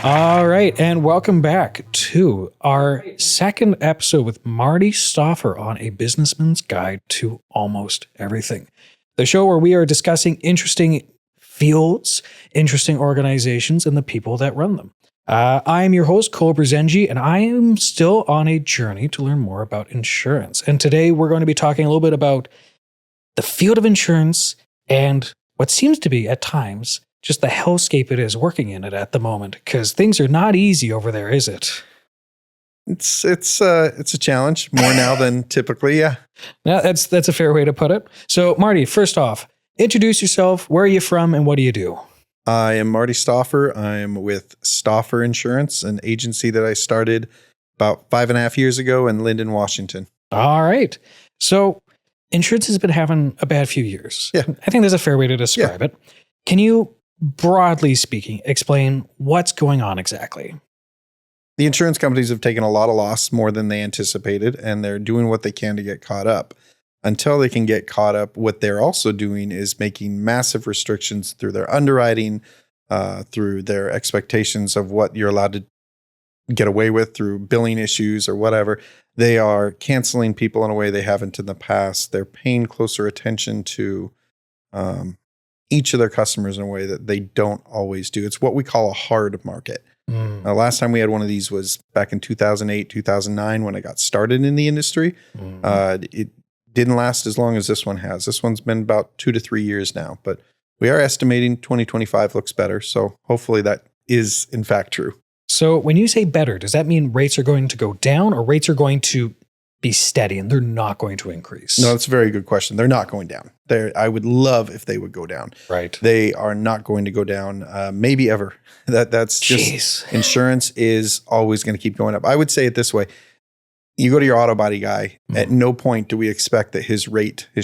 All right, and welcome back to our second episode with Marty Stauffer on A Businessman's Guide to Almost Everything, the show where we are discussing interesting fields, interesting organizations, and the people that run them. I am your host, Kole Berzenji, and I am still on a journey to learn more about insurance. And today we're going to be talking a little bit about the field of insurance and what seems to be, at times, just the hellscape it is working in it at the moment, because things are not easy over there, is it? It's a challenge more now than typically. Yeah. Yeah, that's a fair way to put it. So, Marty, first off, introduce yourself. Where are you from, and what do you do? I am Marty Stauffer. I am with Stauffer Insurance, an agency that I started about 5.5 years ago in Linden, Washington. All right. So, insurance has been having a bad few years. Yeah. I think that's a fair way to describe it. Can you, broadly speaking, explain what's going on exactly? The insurance companies have taken a lot of loss, more than they anticipated, and they're doing what they can to get caught up. Until they can get caught up, what they're also doing is making massive restrictions through their underwriting, through their expectations of what you're allowed to get away with through billing issues or whatever. They are canceling people in a way they haven't in the past. They're paying closer attention to each of their customers in a way that they don't always do. It's what we call a hard market. Last time we had one of these was back in 2008, 2009, when I got started in the industry. It didn't last as long as this one has. This one's been about 2 to 3 years now, but we are estimating 2025 looks better. So hopefully that is in fact true. So when you say better, does that mean rates are going to go down, or rates are going to be steady and they're not going to increase? No, that's a very good question. They're not going down. I would love if they would go down. Right. They are not going to go down, maybe ever. That's just, insurance is always going to keep going up. I would say it this way. You go to your auto body guy, at no point do we expect that his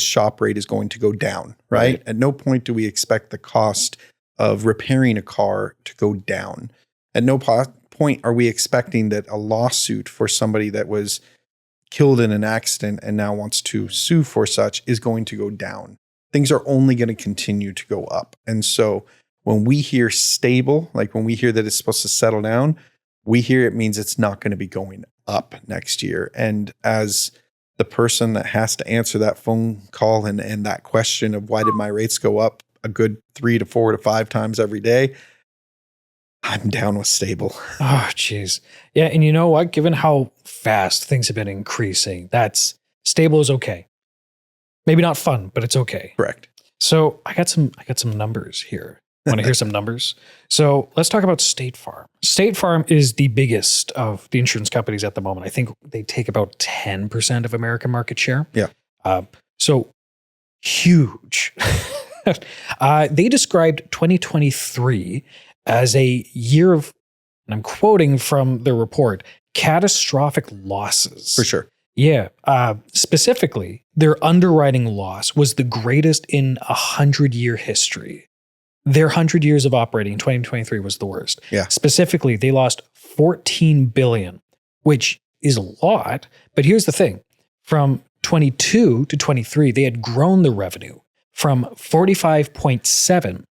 shop rate is going to go down, right? At no point do we expect the cost of repairing a car to go down. At no point are we expecting that a lawsuit for somebody that was killed in an accident and now wants to sue for such is going to go down. Things are only going to continue to go up. And so when we hear stable, like when we hear that it's supposed to settle down, we hear it means it's not going to be going up next year. And as the person that has to answer that phone call and that question of why did my rates go up a good 3 to 4 to 5 times every day, I'm down with stable. Oh, geez. Yeah. And you know what? Given how fast things have been increasing, that's stable is okay. Maybe not fun, but it's okay. Correct. So I got some numbers here. Want to hear some numbers? So let's talk about State Farm. State Farm is the biggest of the insurance companies at the moment. I think they take about 10% of American market share. Yeah. So huge. They described 2023 as a year of, and I'm quoting from the report, catastrophic losses. For sure. Yeah. Specifically, their underwriting loss was the greatest in 100-year history. Their 100 years of operating in 2023 was the worst. Yeah. Specifically, they lost $14 billion, which is a lot. But here's the thing. From 22 to 23, they had grown the revenue from 45.7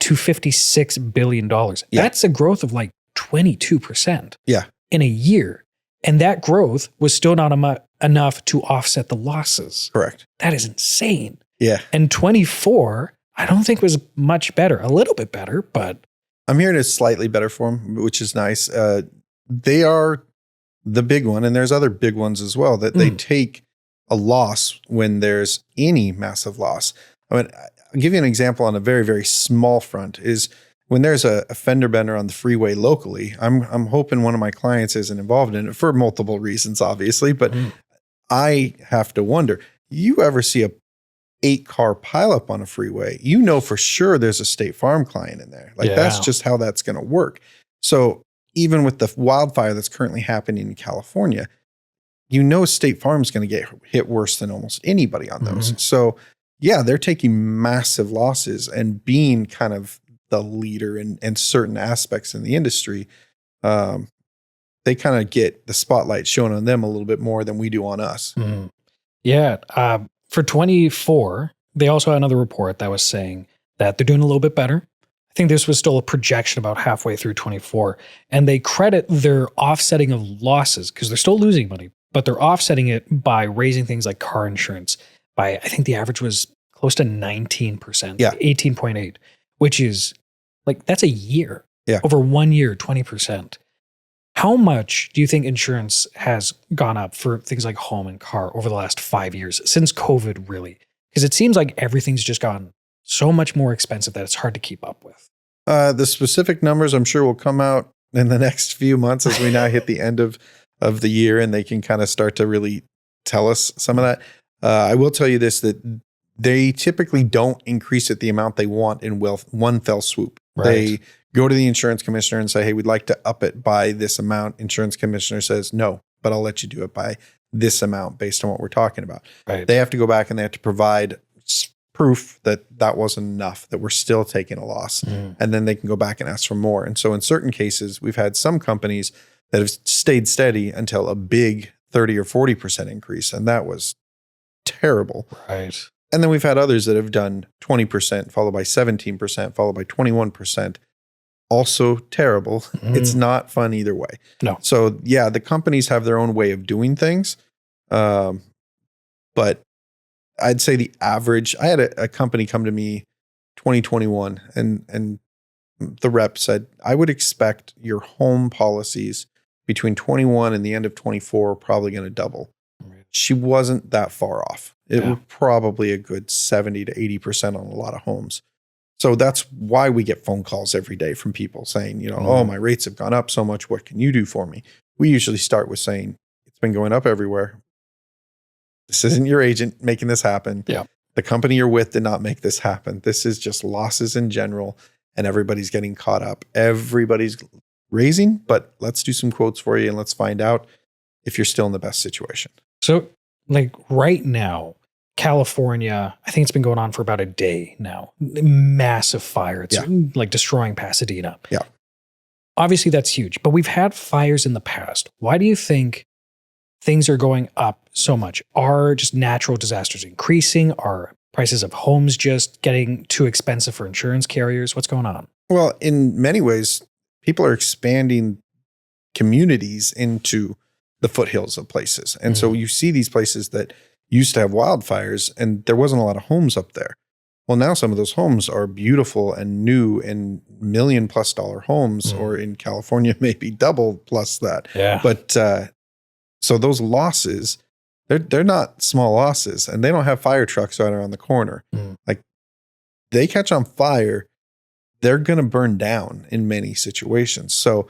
to $56 billion. Yeah. That's a growth of like 22% Yeah. in a year. And that growth was still not enough to offset the losses. Correct. That is insane. Yeah. And 24, I don't think was much better. A little bit better, but I'm hearing it's slightly better for them, which is nice. They are the big one, and there's other big ones as well, that they take a loss when there's any massive loss. I mean, I'll give you an example on a very, very small front is when there's a fender bender on the freeway locally. I'm hoping one of my clients isn't involved in it for multiple reasons, obviously, but I have to wonder, you ever see a 8-car pileup on a freeway, you know for sure there's a State Farm client in there. Like that's just how that's going to work. So even with the wildfire that's currently happening in California, you know State Farm's going to get hit worse than almost anybody on those. So yeah, they're taking massive losses and being kind of the leader in certain aspects in the industry. They kind of get the spotlight shown on them a little bit more than we do on us. Yeah. For 24, they also had another report that was saying that they're doing a little bit better. I think this was still a projection about halfway through 24. And they credit their offsetting of losses because they're still losing money, but they're offsetting it by raising things like car insurance by, I think the average was close to 19%, Yeah. 18.8, which is like, that's a year. Yeah. Over 1 year, 20%. How much do you think insurance has gone up for things like home and car over the last 5 years since COVID, really? Because it seems like everything's just gone so much more expensive that it's hard to keep up with. The specific numbers, I'm sure, will come out in the next few months as we now hit the end of the year, and they can kind of start to really tell us some of that. I will tell you this, that they typically don't increase it the amount they want in one fell swoop. Right. They go to the insurance commissioner and say, hey, we'd like to up it by this amount. Insurance commissioner says, no, but I'll let you do it by this amount based on what we're talking about. Right. They have to go back and they have to provide proof that that wasn't enough, that we're still taking a loss. And then they can go back and ask for more. And so in certain cases, we've had some companies that have stayed steady until a big 30 or 40% increase. And that was terrible. Right. And then we've had others that have done 20%, followed by 17%, followed by 21%. Also terrible. It's not fun either way. No. So yeah, the companies have their own way of doing things. But I'd say the average, I had a company come to me 2021 and the rep said, I would expect your home policies between 21 and the end of 24 are probably going to double. Right. She wasn't that far off. It Yeah. was probably a good 70 to 80% on a lot of homes. So that's why we get phone calls every day from people saying, you know, oh, my rates have gone up so much. What can you do for me? We usually start with saying, it's been going up everywhere. This isn't your agent making this happen. Yeah. The company you're with did not make this happen. This is just losses in general, and everybody's getting caught up. Everybody's raising, but let's do some quotes for you and let's find out if you're still in the best situation. So like right now, California, I think it's been going on for about a day now. Massive fire. It's like destroying Pasadena. Yeah. Obviously that's huge, but we've had fires in the past. Why do you think things are going up so much? Are just natural disasters increasing? Are prices of homes just getting too expensive for insurance carriers? What's going on? Well, in many ways, people are expanding communities into the foothills of places. And so you see these places that used to have wildfires and there wasn't a lot of homes up there. Well, now some of those homes are beautiful and new and $1 million+ homes, or in California, maybe double plus that. Yeah. But so those losses, they're not small losses, and they don't have fire trucks right around the corner. Like they catch on fire, they're going to burn down in many situations. So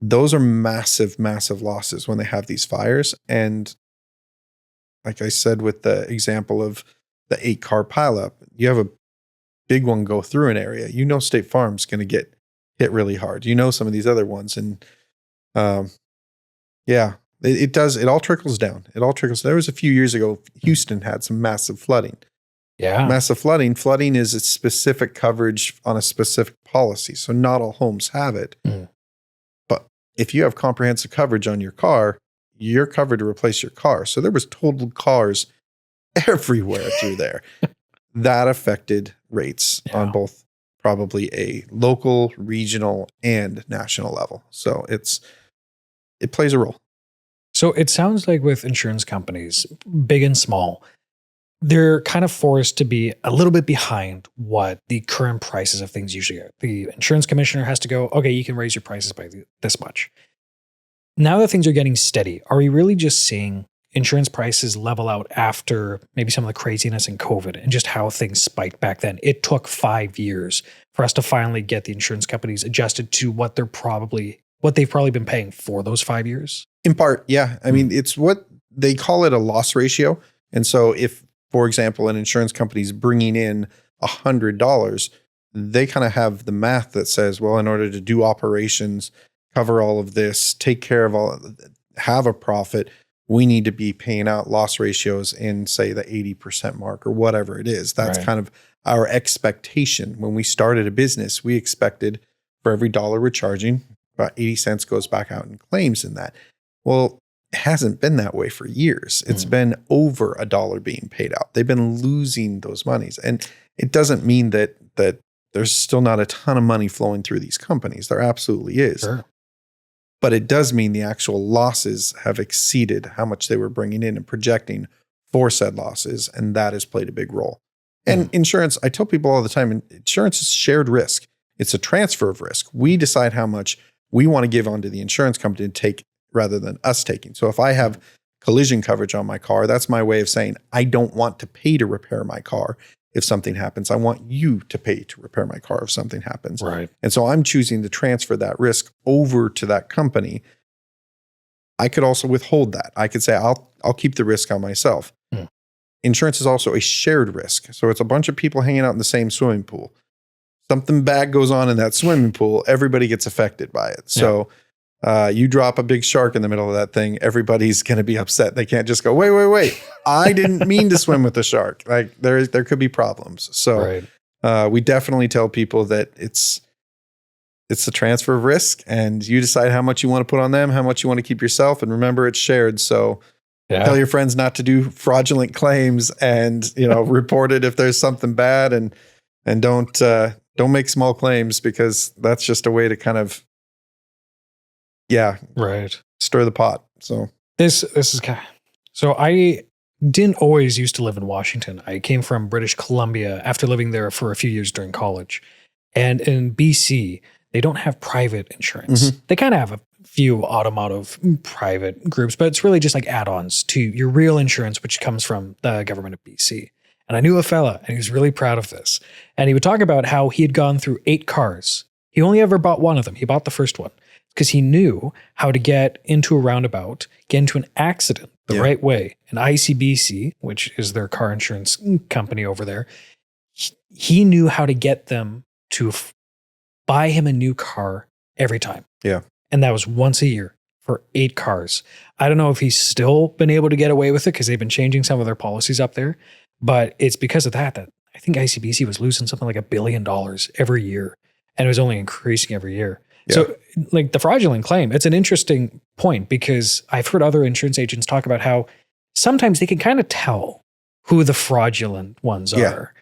those are massive, massive losses when they have these fires. And like I said, with the example of the 8-car pileup, you have a big one go through an area. You know, State Farm's going to get hit really hard. You know, some of these other ones. And it does. It all trickles down. It all trickles. There was a few years ago, Houston had some massive flooding. Yeah. Massive flooding. Flooding is a specific coverage on a specific policy. So not all homes have it. But if you have comprehensive coverage on your car, you're covered to replace your car. So there was totaled cars everywhere through there. That affected rates on both probably a local, regional, and national level. So it plays a role. So it sounds like with insurance companies, big and small, they're kind of forced to be a little bit behind what the current prices of things usually are. The insurance commissioner has to go, okay, you can raise your prices by this much. Now that things are getting steady, are we really just seeing insurance prices level out after maybe some of the craziness in COVID and just how things spiked back then? It took 5 years for us to finally get the insurance companies adjusted to what they've probably been paying for those 5 years. In part, yeah. I mean, it's what they call it a loss ratio. And so if, for example, an insurance company is bringing in $100, they kind of have the math that says, well, in order to do operations, cover all of this, take care of all, have a profit, we need to be paying out loss ratios in, say, the 80% mark or whatever it is. That's kind of our expectation. When we started a business, we expected for every dollar we're charging, about 80 cents goes back out in claims in that. Well, it hasn't been that way for years. It's been over $1 being paid out. They've been losing those monies. And it doesn't mean that the there's still not a ton of money flowing through these companies. There absolutely is. Sure. But it does mean the actual losses have exceeded how much they were bringing in and projecting for said losses. And that has played a big role. And insurance, I tell people all the time, insurance is shared risk. It's a transfer of risk. We decide how much we want to give onto the insurance company to take rather than us taking. So if I have collision coverage on my car, that's my way of saying, I don't want to pay to repair my car if something happens. I want you to pay to repair my car if something happens. Right. And so I'm choosing to transfer that risk over to that company. I could also withhold that. I could say, I'll keep the risk on myself. Insurance is also a shared risk. So it's a bunch of people hanging out in the same swimming pool. Something bad goes on in that swimming pool, everybody gets affected by it. So you drop a big shark in the middle of that thing, everybody's going to be upset. They can't just go, wait. I didn't mean to swim with the shark. Like there could be problems. So we definitely tell people that it's the transfer of risk, and you decide how much you want to put on them, how much you want to keep yourself. And remember, it's shared. So tell your friends not to do fraudulent claims, and report it if there's something bad, and don't make small claims, because that's just a way to kind of, stir the pot. So this is kind of, so I didn't always used to live in Washington. I came from British Columbia after living there for a few years during college. And in BC, they don't have private insurance. They kind of have a few automotive private groups, but it's really just like add-ons to your real insurance, which comes from the government of BC. And I knew a fella, and he was really proud of this. And he would talk about how he had gone through 8 cars. He only ever bought one of them. He bought the first one because he knew how to get into a roundabout, get into an accident the right way. And ICBC, which is their car insurance company over there, he knew how to get them to buy him a new car every time. Yeah. And that was once a year for 8 cars. I don't know if he's still been able to get away with it because they've been changing some of their policies up there. But it's because of that I think ICBC was losing something like $1 billion every year. And it was only increasing every year. Yeah. So like the fraudulent claim, it's an interesting point, because I've heard other insurance agents talk about how sometimes they can kind of tell who the fraudulent ones are.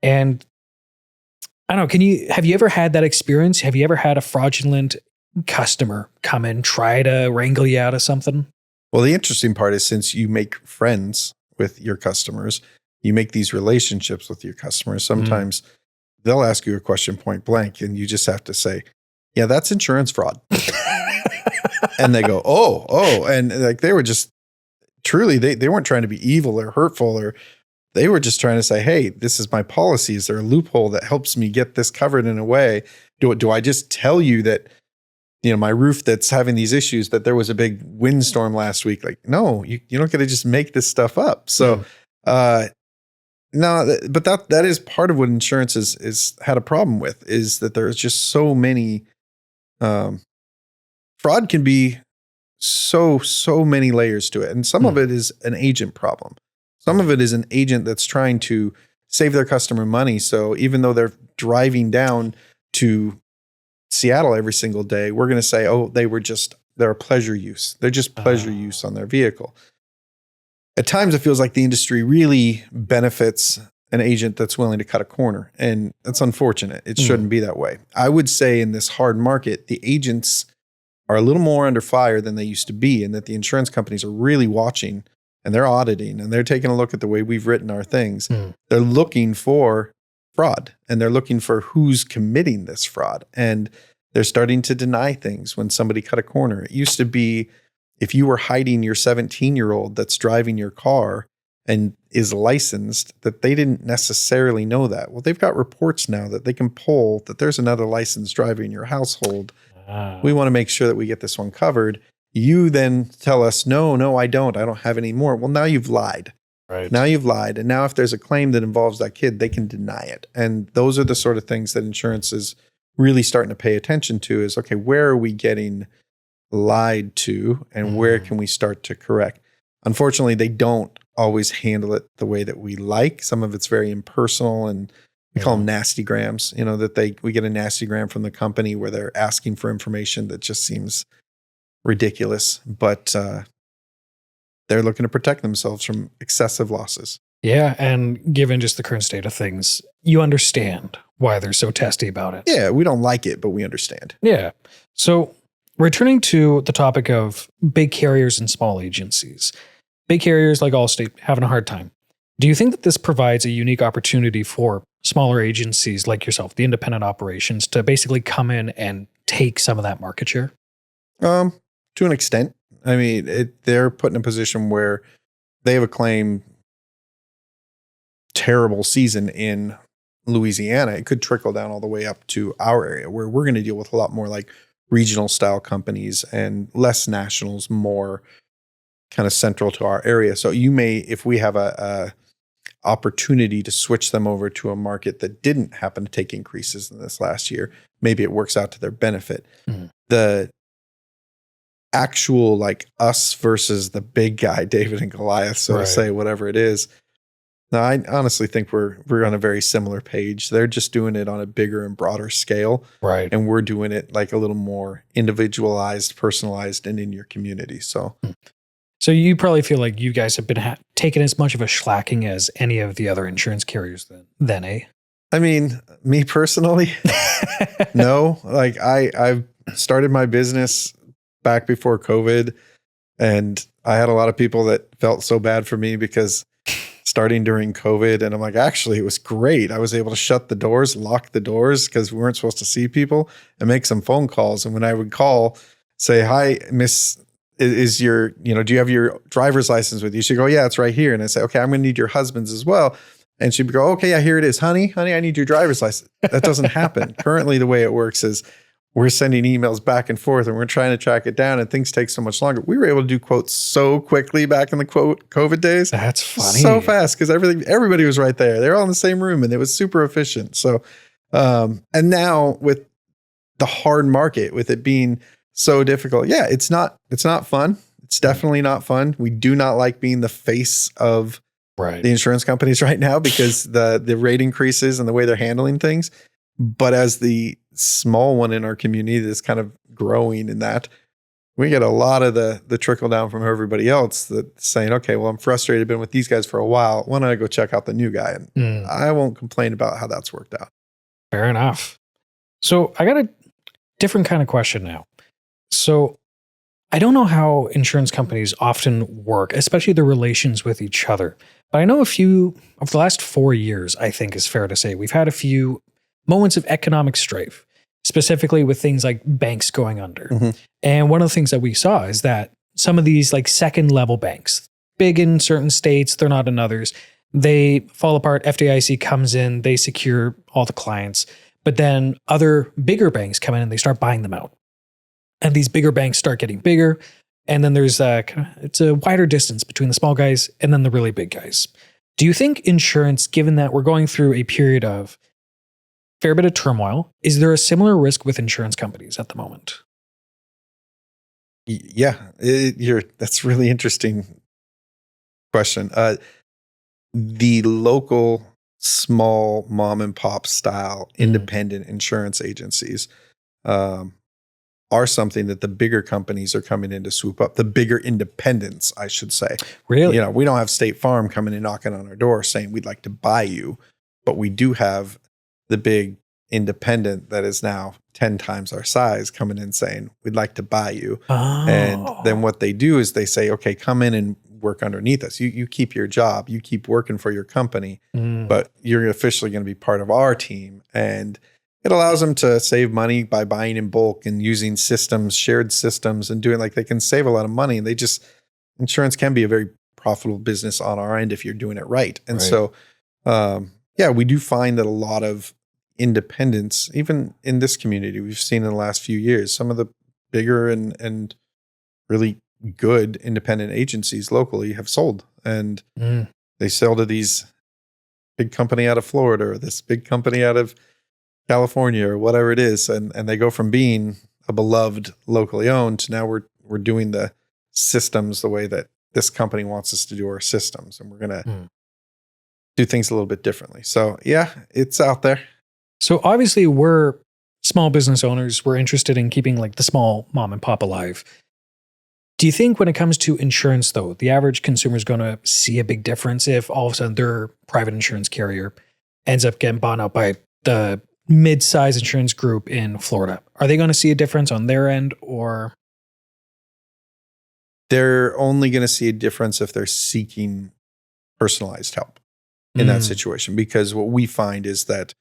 And I don't know, have you ever had that experience? Have you ever had a fraudulent customer come and try to wrangle you out of something? Well, the interesting part is, since you make friends with your customers, you make these relationships with your customers. Sometimes they'll ask you a question point blank, and you just have to say, yeah, that's insurance fraud. And they go, oh. And like, they were just truly, they weren't trying to be evil or hurtful, or they were just trying to say, hey, this is my policy. Is there a loophole that helps me get this covered in a way? Do I just tell you that, my roof that's having these issues, that there was a big windstorm last week? Like, no, you don't get to just make this stuff up. So, no, but that is part of what insurance is had a problem with, is that there's just so many, fraud can be so many layers to it. And some of it is an agent problem. Some of it is an agent that's trying to save their customer money. So even though they're driving down to Seattle every single day, we're going to say, oh, they're a pleasure use. They're just pleasure use on their vehicle. At times, it feels like the industry really benefits an agent that's willing to cut a corner, and that's unfortunate. It shouldn't be that way. I would say in this hard market, the agents are a little more under fire than they used to be, and that the insurance companies are really watching, and they're auditing, and they're taking a look at the way we've written our things. They're looking for fraud, and they're looking for who's committing this fraud, and they're starting to deny things when somebody cut a corner. It used to be, if you were hiding your 17-year-old that's driving your car and is licensed, that they didn't necessarily know that. Well, they've got reports now that they can pull that there's another licensed driver in your household. We want to make sure that we get this one covered. You then tell us, no, I don't have any more. Well, now you've lied. Right. Now you've lied. And now if there's a claim that involves that kid, they can deny it. And those are the sort of things that insurance is really starting to pay attention to, is, okay, where are we getting lied to, and where can we start to correct? Unfortunately, they don't always handle it the way that we like. Some of it's very impersonal, and we call them nasty grams, that we get a nasty gram from the company where they're asking for information that just seems ridiculous, but they're looking to protect themselves from excessive losses. Yeah. And given just the current state of things, you understand why they're so testy about it. Yeah, we don't like it, but we understand. Yeah. So returning to the topic of big carriers and small agencies, big carriers like Allstate having a hard time. Do you think that this provides a unique opportunity for smaller agencies like yourself, the independent operations, to basically come in and take some of that market share? To an extent. I mean, they're put in a position where they have a claim terrible season in Louisiana. It could trickle down all the way up to our area, where we're going to deal with a lot more like regional style companies and less nationals, more kind of central to our area. So you may, if we have a opportunity to switch them over to a market that didn't happen to take increases in this last year, maybe it works out to their benefit. Mm-hmm. The actual like us versus the big guy, David and Goliath, so to say, whatever it is. Now, I honestly think we're on a very similar page. They're just doing it on a bigger and broader scale. Right. And we're doing it like a little more individualized, personalized, and in your community. So you probably feel like you guys have been taking as much of a schlacking as any of the other insurance carriers then, eh? I mean, me personally, no. Like I've started my business back before COVID, and I had a lot of people that felt so bad for me because starting during COVID, and I'm like, actually, it was great. I was able to shut the doors, lock the doors because we weren't supposed to see people, and make some phone calls. And when I would call, say, "Hi, Miss, is your, do you have your driver's license with you?" She'd go, "Yeah, it's right here." And I say, "Okay, I'm going to need your husband's as well." And she'd go, "Okay, yeah, here it is, honey, I need your driver's license." That doesn't happen. Currently, the way it works is we're sending emails back and forth, and we're trying to track it down, and things take so much longer. We were able to do quotes so quickly back in the COVID days. That's funny. So fast because everybody was right there. They're all in the same room, and it was super efficient. So, and now with the hard market, with it being so difficult, yeah, it's not fun. It's definitely not fun. We do not like being the face of the insurance companies right now because the rate increases and the way they're handling things. But as the small one in our community that's kind of growing in that, we get a lot of the trickle down from everybody else that's saying, "Okay, well, I'm frustrated. I've been with these guys for a while. Why don't I go check out the new guy?" And I won't complain about how that's worked out. Fair enough. So I got a different kind of question now. So I don't know how insurance companies often work, especially the relations with each other. But I know a few of the last 4 years, I think is fair to say, we've had a few moments of economic strife, specifically with things like banks going under. Mm-hmm. And one of the things that we saw is that some of these like second level banks, big in certain states, they're not in others, they fall apart. FDIC comes in, they secure all the clients, but then other bigger banks come in and they start buying them out. And these bigger banks start getting bigger. And then there's it's a wider distance between the small guys and then the really big guys. Do you think insurance, given that we're going through a period of fair bit of turmoil, is there a similar risk with insurance companies at the moment? Yeah, that's really interesting question. The local small mom and pop style independent insurance agencies are something that the bigger companies are coming in to swoop up. The bigger independents, I should say. Really? We don't have State Farm coming and knocking on our door saying we'd like to buy you, but we do have the big independent that is now 10 times our size coming in saying, "We'd like to buy you." Oh. And then what they do is they say, "Okay, come in and work underneath us. You keep your job, you keep working for your company, but you're officially going to be part of our team." And it allows them to save money by buying in bulk and using systems, shared systems, and doing like they can save a lot of money. And insurance can be a very profitable business on our end if you're doing it right. And so, we do find that a lot of independents, even in this community, we've seen in the last few years, some of the bigger and really good independent agencies locally have sold, and they sell to these big company out of Florida or this big company out of California or whatever it is. And they go from being a beloved locally owned to now we're doing the systems the way that this company wants us to do our systems. And we're going to do things a little bit differently. So yeah, it's out there. So obviously we're small business owners. We're interested in keeping like the small mom and pop alive. Do you think when it comes to insurance though, the average consumer is going to see a big difference if all of a sudden their private insurance carrier ends up getting bought out by the mid-size insurance group in Florida, are they going to see a difference on their end, or? They're only going to see a difference if they're seeking personalized help in that situation, because what we find is that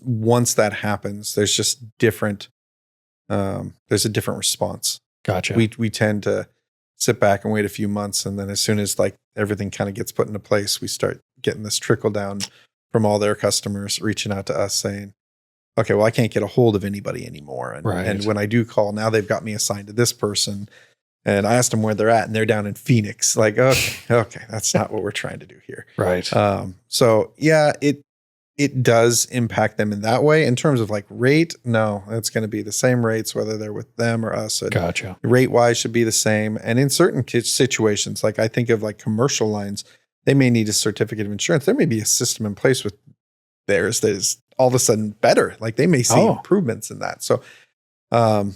once that happens, there's just different. There's a different response. Gotcha. We tend to sit back and wait a few months, and then as soon as like everything kind of gets put into place, we start getting this trickle down from all their customers reaching out to us saying, okay, well, I can't get a hold of anybody anymore. And when I do call, now they've got me assigned to this person. And I asked them where they're at, and they're down in Phoenix. Like, okay, that's not what we're trying to do here. Right. So yeah, it does impact them in that way. In terms of like rate, no, it's going to be the same rates, whether they're with them or us. And gotcha. Rate wise should be the same. And in certain situations, like I think of like commercial lines, they may need a certificate of insurance. There may be a system in place with theirs that is all of a sudden better. Like they may see improvements in that. So, but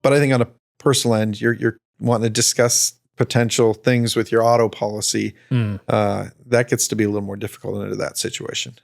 I think on a personal end, you're wanting to discuss potential things with your auto policy. That gets to be a little more difficult under that situation.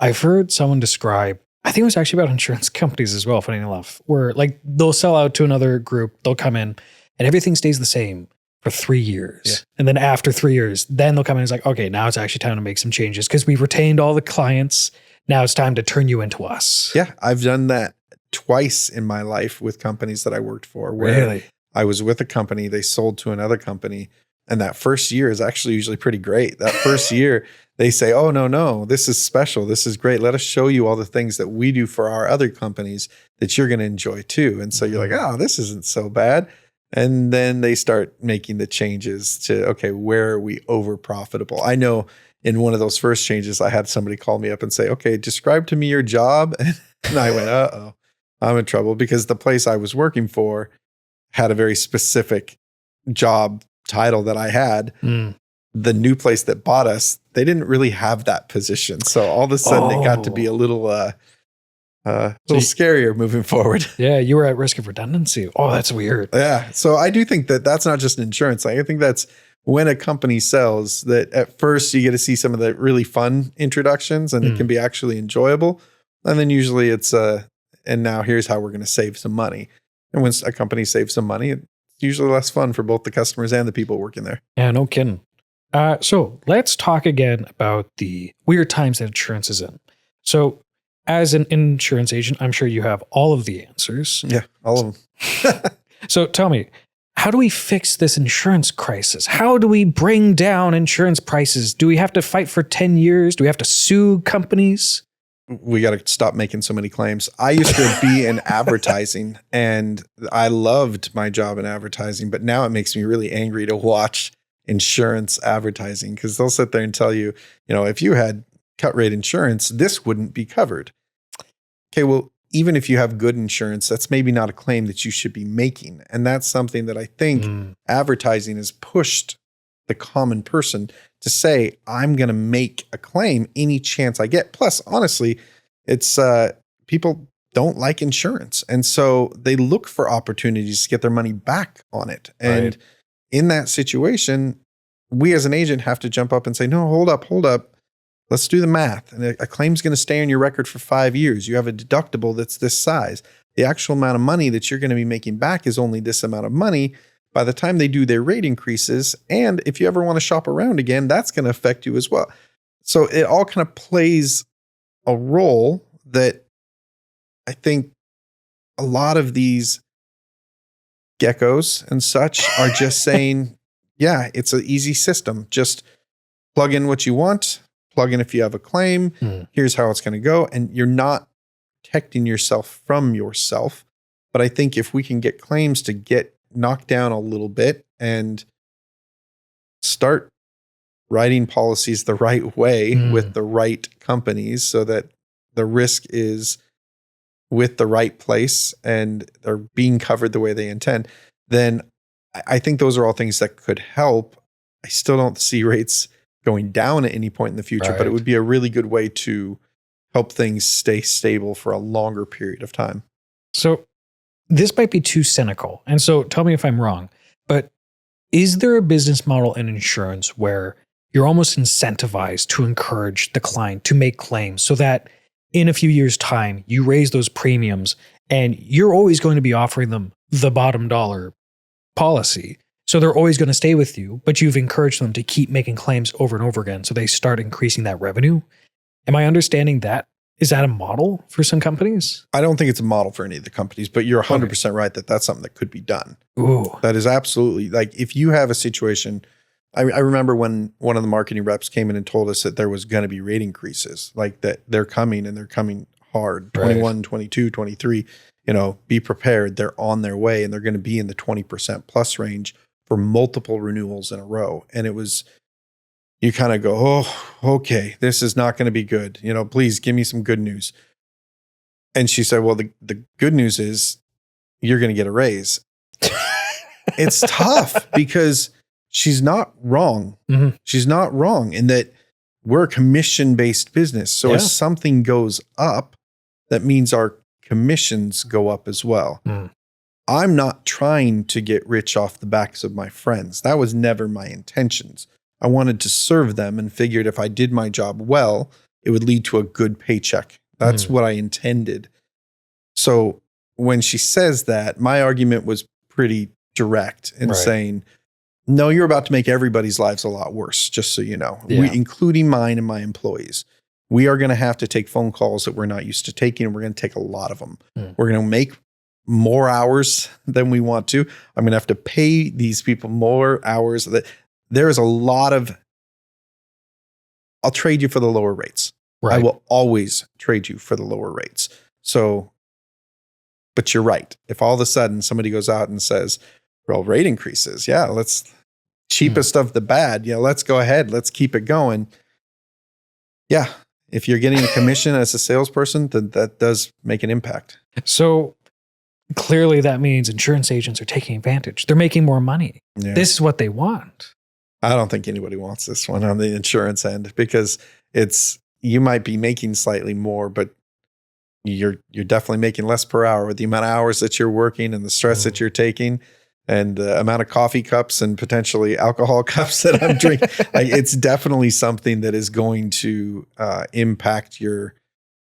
I've heard someone describe, I think it was actually about insurance companies as well, funny enough, where like they'll sell out to another group, they'll come in and everything stays the same for 3 years. Yeah. And then after 3 years, then they'll come in and it's like, okay, now it's actually time to make some changes because we've retained all the clients. Now it's time to turn you into us. Yeah, I've done that twice in my life with companies that I worked for. Where really? I was with a company, they sold to another company. And that first year is actually usually pretty great. That first year, they say, oh, no, this is special. This is great. Let us show you all the things that we do for our other companies that you're going to enjoy too. And so you're like, oh, this isn't so bad. And then they start making the changes to, okay, where are we over profitable? I know in one of those first changes, I had somebody call me up and say, okay, describe to me your job. And I went, uh-oh, I'm in trouble, because the place I was working for had a very specific job title that I had. The new place that bought us, they didn't really have that position. So all of a sudden it got to be a little scarier moving forward. Yeah, you were at risk of redundancy. Oh, that's weird. Yeah. So I do think that that's not just insurance. I think that's when a company sells, that at first you get to see some of the really fun introductions and it can be actually enjoyable. And then usually it's and now here's how we're going to save some money. And when a company saves some money, it's usually less fun for both the customers and the people working there. Yeah, no kidding. So let's talk again about the weird times that insurance is in. So as an insurance agent, I'm sure you have all of the answers. Yeah, all of them. So tell me, how do we fix this insurance crisis? How do we bring down insurance prices? Do we have to fight for 10 years? Do we have to sue companies? We got to stop making so many claims. I used to be in advertising and I loved my job in advertising, but now it makes me really angry to watch insurance advertising, because they'll sit there and tell you, if you had cut rate insurance, this wouldn't be covered. Okay, well, even if you have good insurance, that's maybe not a claim that you should be making. And that's something that I think advertising has pushed the common person to say, I'm going to make a claim any chance I get. Plus, honestly, it's people don't like insurance. And so they look for opportunities to get their money back on it. And in that situation, we as an agent have to jump up and say, no, hold up. Let's do the math. And a claim's going to stay on your record for 5 years. You have a deductible that's this size. The actual amount of money that you're going to be making back is only this amount of money. By the time they do their rate increases, and if you ever want to shop around again, that's going to affect you as well. So it all kind of plays a role that I think a lot of these geckos and such are just saying, yeah, it's an easy system. Just plug in what you want, plug in if you have a claim, here's how it's going to go. And you're not protecting yourself from yourself. But I think if we can get claims to get knocked down a little bit and start writing policies the right way with the right companies so that the risk is with the right place and they're being covered the way they intend, then I think those are all things that could help. I still don't see rates going down at any point in the future, but it would be a really good way to help things stay stable for a longer period of time. So this might be too cynical. And so tell me if I'm wrong, but is there a business model in insurance where you're almost incentivized to encourage the client to make claims so that in a few years' time, you raise those premiums and you're always going to be offering them the bottom dollar policy. So they're always going to stay with you, but you've encouraged them to keep making claims over and over again. So they start increasing that revenue. Am I understanding that? Is that a model for some companies? I don't think it's a model for any of the companies, but you're 100% right that that's something that could be done. Ooh. That is absolutely, like, if you have a situation, I remember when one of the marketing reps came in and told us that there was going to be rate increases, like that they're coming and they're coming hard, 21, 22, 23, be prepared. They're on their way and they're going to be in the 20% plus range for multiple renewals in a row. And it was, you kind of go, oh, okay, this is not going to be good. Please give me some good news. And she said, well, the good news is you're going to get a raise. It's tough because she's not wrong. Mm-hmm. She's not wrong in that we're a commission-based business. So if something goes up, that means our commissions go up as well. Mm. I'm not trying to get rich off the backs of my friends. That was never my intentions. I wanted to serve them and figured if I did my job well, it would lead to a good paycheck. That's what I intended. So when she says that, my argument was pretty direct in saying, no, you're about to make everybody's lives a lot worse, just so you know, including mine and my employees. We are going to have to take phone calls that we're not used to taking, and we're going to take a lot of them. We're going to make more hours than we want to. I'm going to have to pay these people more hours. That there is a lot of, I'll trade you for the lower rates. Right. I will always trade you for the lower rates. So, but you're right. If all of a sudden somebody goes out and says, well, rate increases. Yeah, let's cheapest of the bad. Yeah, let's go ahead. Let's keep it going. Yeah. If you're getting a commission as a salesperson, then that does make an impact. So clearly that means insurance agents are taking advantage. They're making more money. Yeah. This is what they want. I don't think anybody wants this one on the insurance end because you might be making slightly more, but you're definitely making less per hour with the amount of hours that you're working and the stress that you're taking and the amount of coffee cups and potentially alcohol cups that I'm drinking. It's definitely something that is going to impact your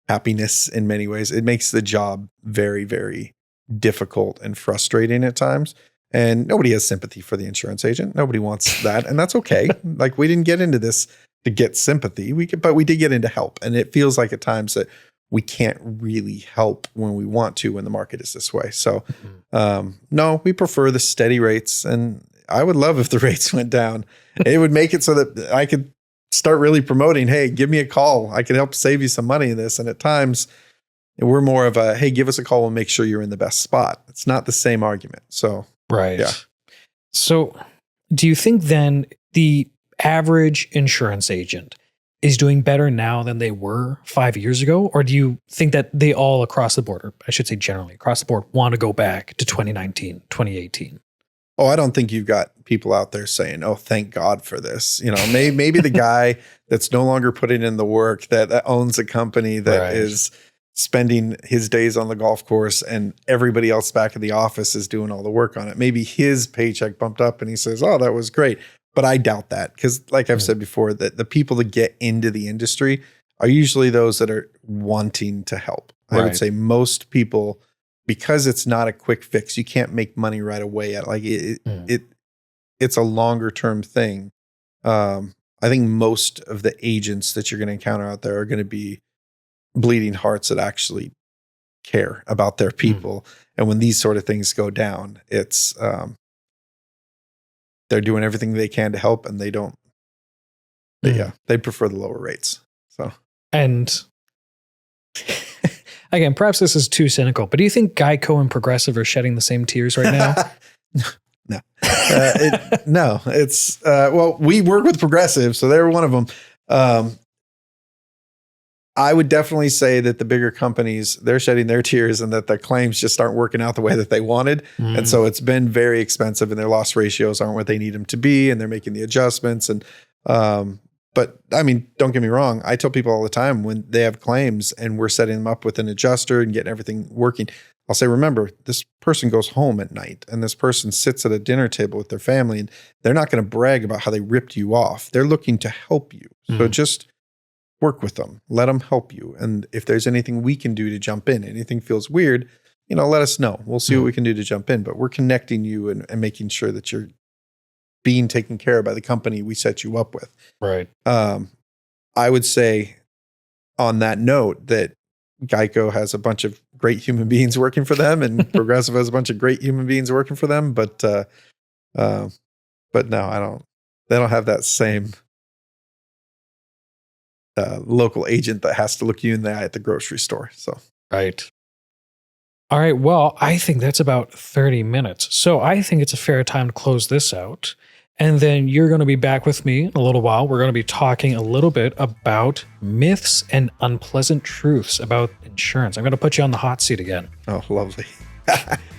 happiness in many ways. It makes the job very, very difficult and frustrating at times. And nobody has sympathy for the insurance agent. Nobody wants that. And that's okay. Like, we didn't get into this to get sympathy. But we did get into help. And it feels like at times that we can't really help when we want to when the market is this way. So no, we prefer the steady rates. And I would love if the rates went down. It would make it so that I could start really promoting, hey, give me a call. I can help save you some money in this. And at times we're more of a, hey, give us a call. We'll make sure you're in the best spot. It's not the same argument. So, right. Yeah. So do you think then the average insurance agent is doing better now than they were 5 years ago? Or do you think that they all across the board, or I should say generally across the board, want to go back to 2019, 2018? Oh, I don't think you've got people out there saying, oh, thank God for this. Maybe the guy that's no longer putting in the work that owns a company that is spending his days on the golf course and everybody else back in the office is doing all the work on it. Maybe his paycheck bumped up and he says, oh, that was great. But I doubt that because like I've said before, that the people that get into the industry are usually those that are wanting to help. I would say most people, because it's not a quick fix, you can't make money right away. It's a longer term thing. I think most of the agents that you're going to encounter out there are going to be bleeding hearts that actually care about their people. And when these sort of things go down, it's they're doing everything they can to help, and they don't. They prefer the lower rates. So, and again, perhaps this is too cynical, but do you think Geico and Progressive are shedding the same tears right now? No, no. It's well, we work with Progressive, so they're one of them. I would definitely say that the bigger companies, they're shedding their tears and that the claims just aren't working out the way that they wanted. And so it's been very expensive and their loss ratios aren't what they need them to be. And they're making the adjustments. And, but I mean, don't get me wrong. I tell people all the time when they have claims and we're setting them up with an adjuster and getting everything working, I'll say, remember, this person goes home at night and this person sits at a dinner table with their family and they're not going to brag about how they ripped you off. They're looking to help you. So just work with them, let them help you. And if there's anything we can do to jump in, anything feels weird, let us know. We'll see what we can do to jump in, but we're connecting you and making sure that you're being taken care of by the company we set you up with. Right. I would say on that note that Geico has a bunch of great human beings working for them, and Progressive has a bunch of great human beings working for them. But no, they don't have that same local agent that has to look you in the eye at the grocery store. So, right. All right. Well, I think that's about 30 minutes. So I think it's a fair time to close this out. And then you're going to be back with me in a little while. We're going to be talking a little bit about myths and unpleasant truths about insurance. I'm going to put you on the hot seat again. Oh, lovely.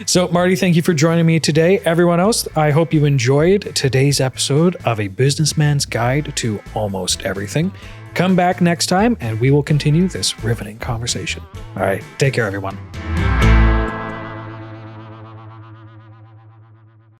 So, Marty, thank you for joining me today. Everyone else, I hope you enjoyed today's episode of A Businessman's Guide to Almost Everything. Come back next time and we will continue this riveting conversation. All right. Take care, everyone.